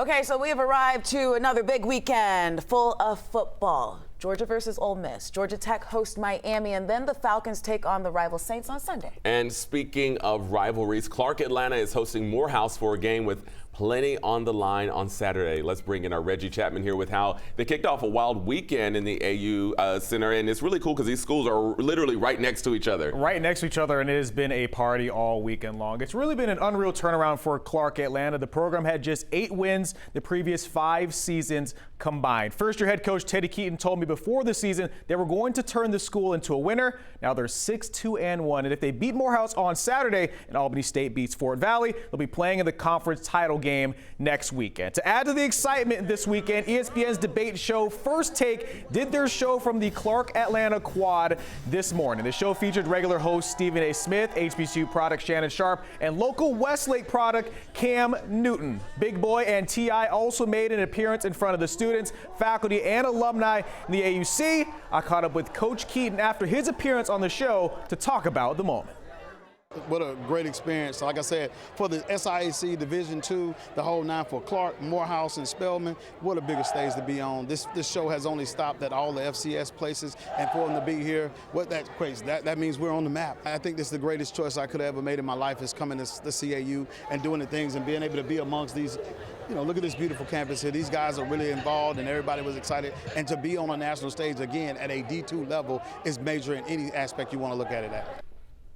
Okay, so we have arrived to another big weekend full of football. Georgia versus Ole Miss. Georgia Tech hosts Miami, and then the Falcons take on the rival Saints on Sunday. And speaking of rivalries, Clark Atlanta is hosting Morehouse for a game with plenty on the line on Saturday. Let's bring in our Reggie Chapman here with how they kicked off a wild weekend in the AU Center. And it's really cool because these schools are literally right next to each other. Right next to each other, and it has been a party all weekend long. It's really been an unreal turnaround for Clark Atlanta. The program had just 8 wins the previous 5 seasons combined. First-year head coach Teddy Keaton told me before the season they were going to turn the school into a winner. Now they're 6-2-1, and if they beat Morehouse on Saturday and Albany State beats Fort Valley, they'll be playing in the conference title game next weekend. To add to the excitement this weekend, ESPN's debate show First Take did their show from the Clark Atlanta Quad this morning. The show featured regular host Stephen A. Smith, HBCU product Shannon Sharpe, and local Westlake product Cam Newtown. Big Boy and T.I. also made an appearance in front of the students, faculty, and alumni in the AUC. I caught up with Coach Keaton after his appearance on the show to talk about the moment. What a great experience. Like I said, for the SIAC Division II, the whole 9 for Clark, Morehouse, and Spelman, what a bigger stage to be on. This show has only stopped at all the FCS places, and for them to be here, that's crazy. That means we're on the map. I think this is the greatest choice I could have ever made in my life, is coming to the CAU and doing the things and being able to be amongst these. You know, look at this beautiful campus here. These guys are really involved, and everybody was excited. And to be on a national stage again at a D2 level is major in any aspect you want to look at it at.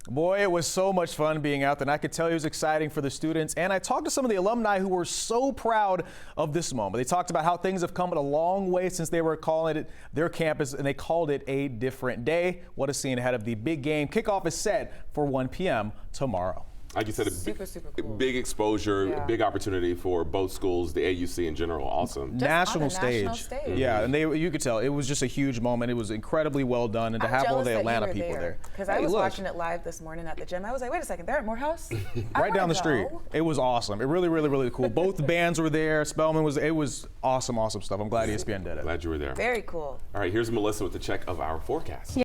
Boy, it was so much fun being out there, and I could tell it was exciting for the students. And I talked to some of the alumni who were so proud of this moment. They talked about how things have come a long way since they were calling it their campus, and they called it a different day. What a scene ahead of the big game. Kickoff is set for 1 p.m. tomorrow. Like you said, super cool. Big exposure, big opportunity for both schools, the AUC in general. Awesome. National stage. Yeah, and you could tell it was just a huge moment. It was incredibly well done, and to have all the Atlanta people there. Because I was watching it live this morning at the gym. I was like, wait a second, they're at Morehouse? Right down the street. It was awesome. It really cool. Both bands were there. Spelman was. It was awesome stuff. I'm glad ESPN did it. Glad you were there. Very cool. All right, here's Melissa with the check of our forecast.